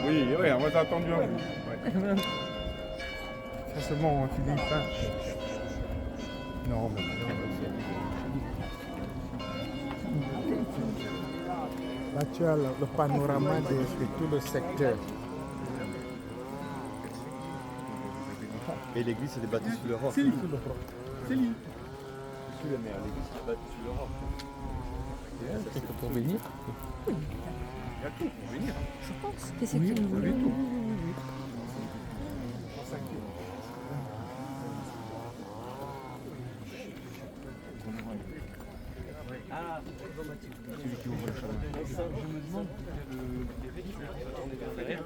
Oui, oui, on va t'attendre. Ouais. Ça c'est bon, Philippe. Hein. Non, mais là tu as le panorama de tout le secteur. Et l'église elle est bâtie sous le roc. C'est lui. C'est lui. Je suis la mère, l'église elle est bâtie sous le roc. C'est pour venir. Il y a tout pour venir. Je pense que c'est qu'il voulait. Celui qui ouvre le chemin. Ça, je me demande les qui va tourner vers derrière.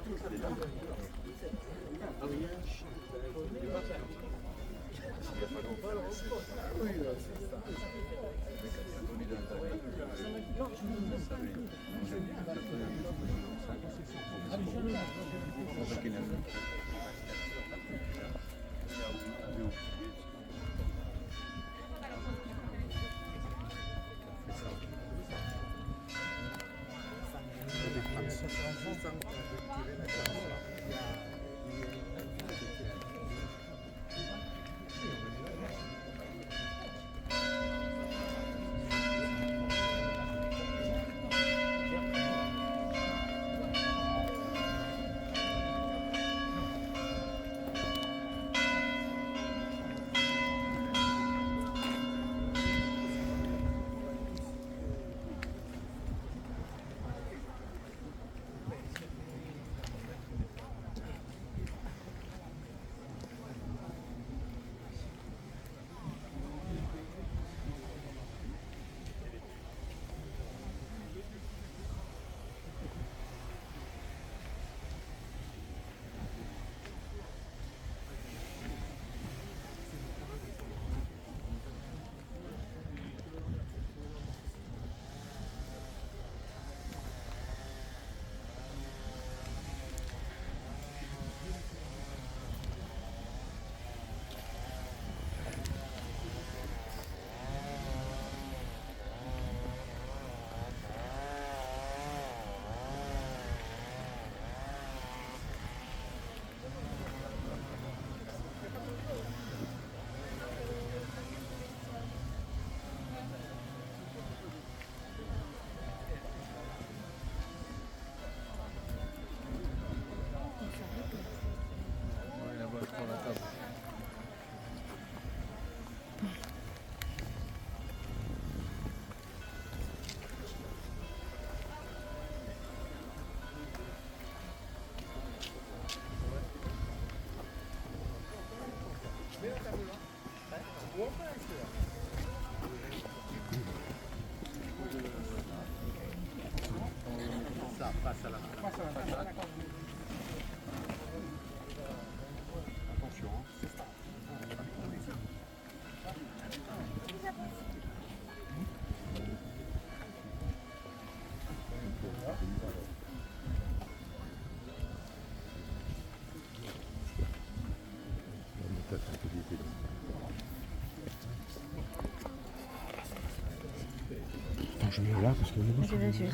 Attends, je mets là parce que Vas-y.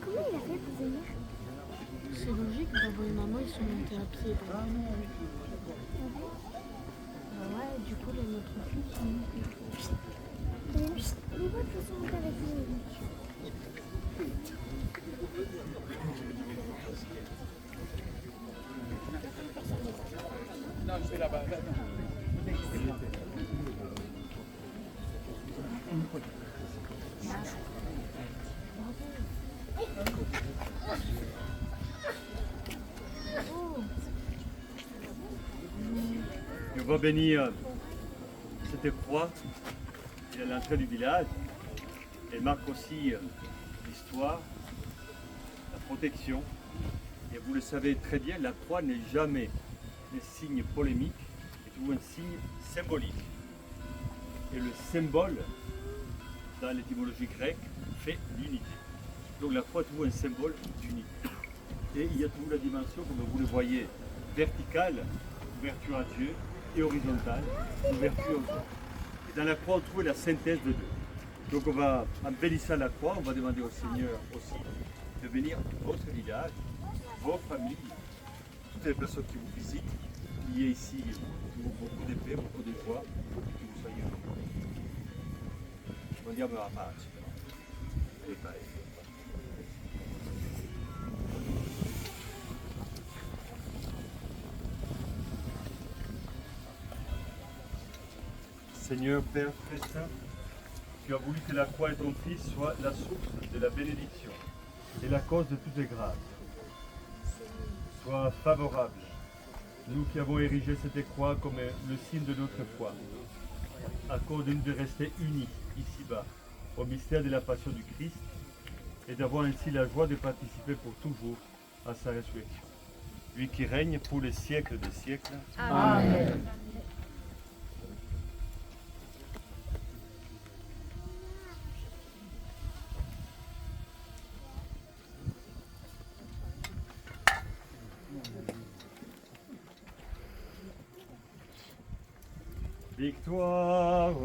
Comment il a fait pour venir? C'est logique, papa et maman ils sont montés à pied. Bah ouais, du coup les notre fils sont montés. Les voitures sont montées avec nous. Non, je vais là-bas. On va bénir cette croix à l'entrée du village. Elle marque aussi l'histoire, la protection. Et vous le savez très bien, la croix n'est jamais un signe polémique, c'est toujours un signe symbolique. Et le symbole, dans l'étymologie grecque, fait l'unité. Donc la croix est toujours un symbole d'unité. Et il y a toujours la dimension, comme vous le voyez, verticale, ouverture à Dieu, et horizontale, ouverture aux autres. Et dans la croix, on trouve la synthèse de deux. Donc on va, en bénissant la croix, on va demander au Seigneur aussi de bénir votre village, vos familles, toutes les personnes qui vous visitent, qu'il y ait ici beaucoup de paix, beaucoup de joie, que vous soyez heureux. Vogliamo la pace. E pace. Seigneur Père très saint, tu as voulu que la croix et ton Fils soient la source de la bénédiction et la cause de toutes les grâces. Sois favorable, nous qui avons érigé cette croix comme le signe de notre foi. Accorde-nous de rester unis ici-bas au mystère de la passion du Christ et d'avoir ainsi la joie de participer pour toujours à sa résurrection. Lui qui règne pour les siècles des siècles. Amen. Victoire,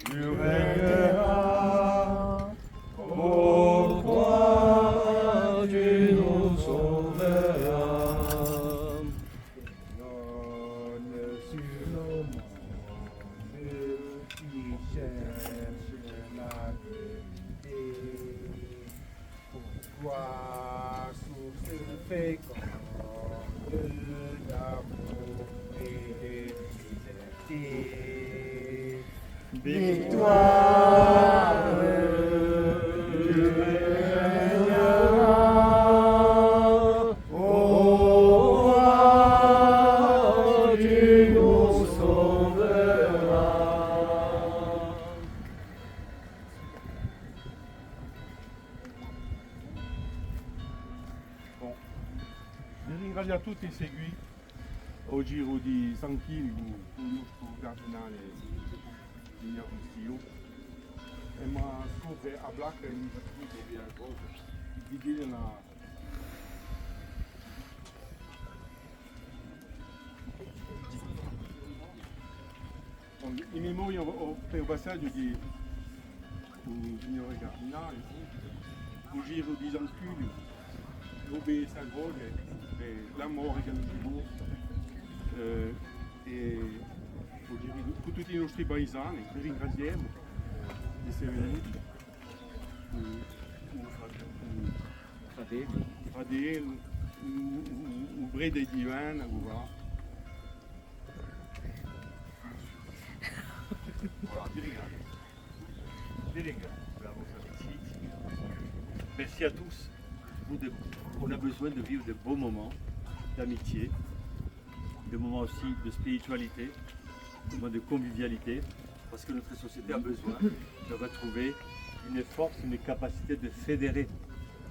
tu régneras, ô croix, tu nous sauveras. Donne sur nos mondes qui cherchent la vérité. Pourquoi source féconde d'amour et de liberté. Victoire, tu régneras, ô roi, tu nous sauveras. Bon, vi ringrazio a tutti i segui o giro di San Chirico, il nostro cardinale Ignazio, e ma scopre a Black e mi di dire una in memoria per passaggio di un signore cardinale, un giro di San Chirico, dove salvare l'amore che abbiamo e per tutti i nostri paesani, li ringraziamo di essere venuti, fratelli, un brede divano, voilà. Merci à tous. On a besoin de vivre de beaux moments d'amitié, des moments aussi de spiritualité, des moments de convivialité, parce que notre société a besoin de retrouver une force, une capacité de fédérer,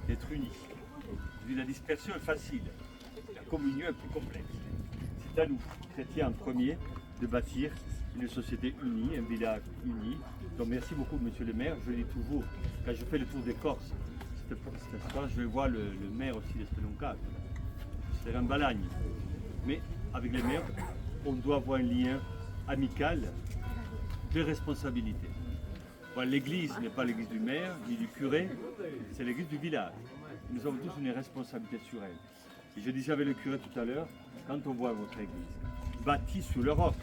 d'être unis. La dispersion est facile, la communion est plus complexe. C'est à nous, chrétiens en premier, de bâtir une société unie, un village uni. Donc merci beaucoup, monsieur le maire. Je le dis toujours, quand je fais le tour des Corses, cette fois, je vais voir le maire aussi de Speloncato. C'est un balagne. Mais avec les maires, on doit avoir un lien amical de responsabilité. Voilà, l'église n'est pas l'église du maire ni du curé, c'est l'église du village. Nous avons tous une responsabilité sur elle. Et je disais avec le curé tout à l'heure, quand on voit votre église bâtie sur le roc,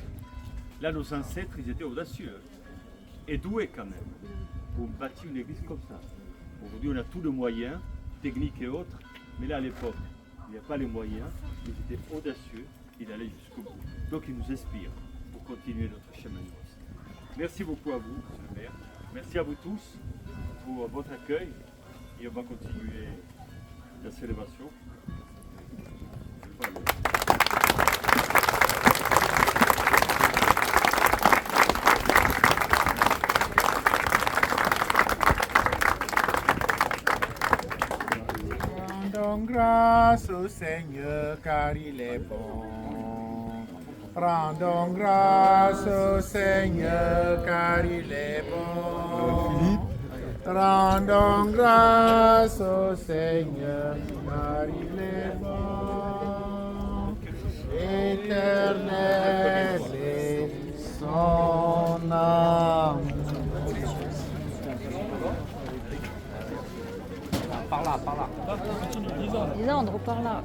là nos ancêtres ils étaient audacieux et doués quand même pour bâtir une église comme ça. Aujourd'hui on a tous les moyens, techniques et autres, mais là à l'époque il n'y a pas les moyens, ils étaient audacieux, ils allaient jusqu'au bout. Donc ils nous inspirent pour continuer notre chemin de noces. Merci beaucoup à vous, monsieur le maire. Merci à vous tous pour votre accueil et on va continuer la célébration. Voilà. Rendons grâce au Seigneur car il est bon. Rendons grâce au Seigneur car il est bon. Rendons grâce au Seigneur car il est bon. Éternel est son âme. Par là. Lisandre, par là.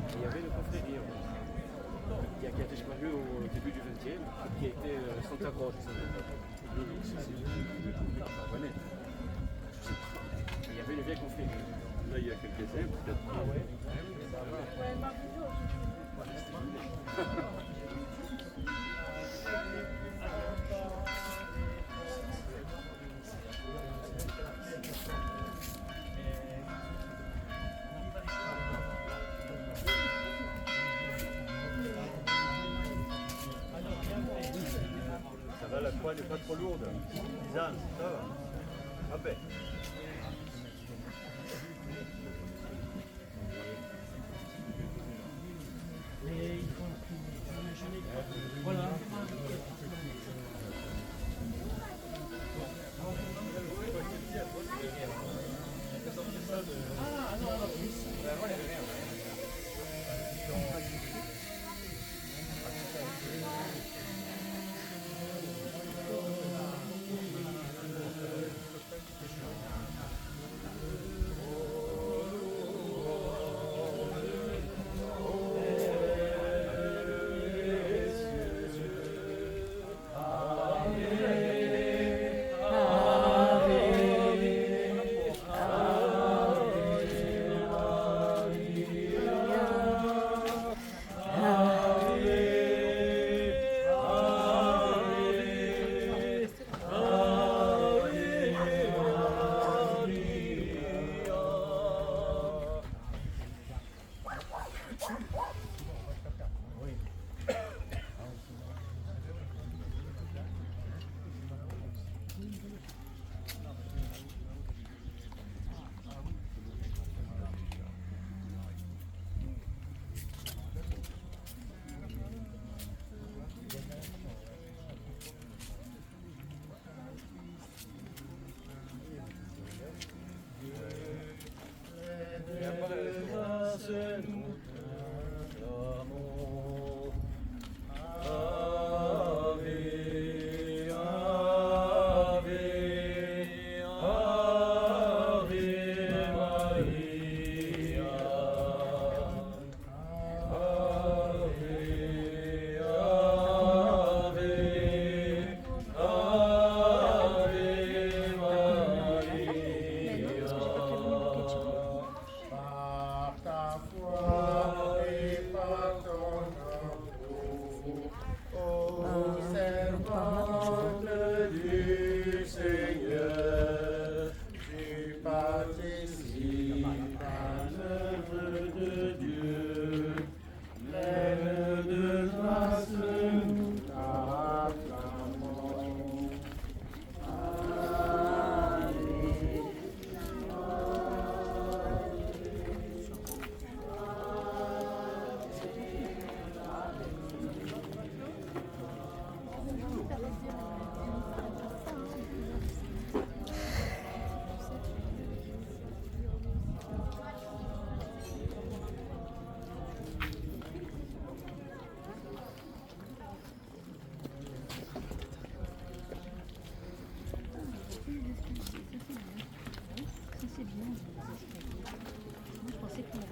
Il y avait le confrérie qui a été disparu au début du XXe, qui a été Santa Croce. Il y avait les vieilles confréries. Là il y a quelques-uns peut-être. Ah ouais. Ça va, la croix n'est pas trop lourde. Lisanne, ça va. Ah ben. Voilà.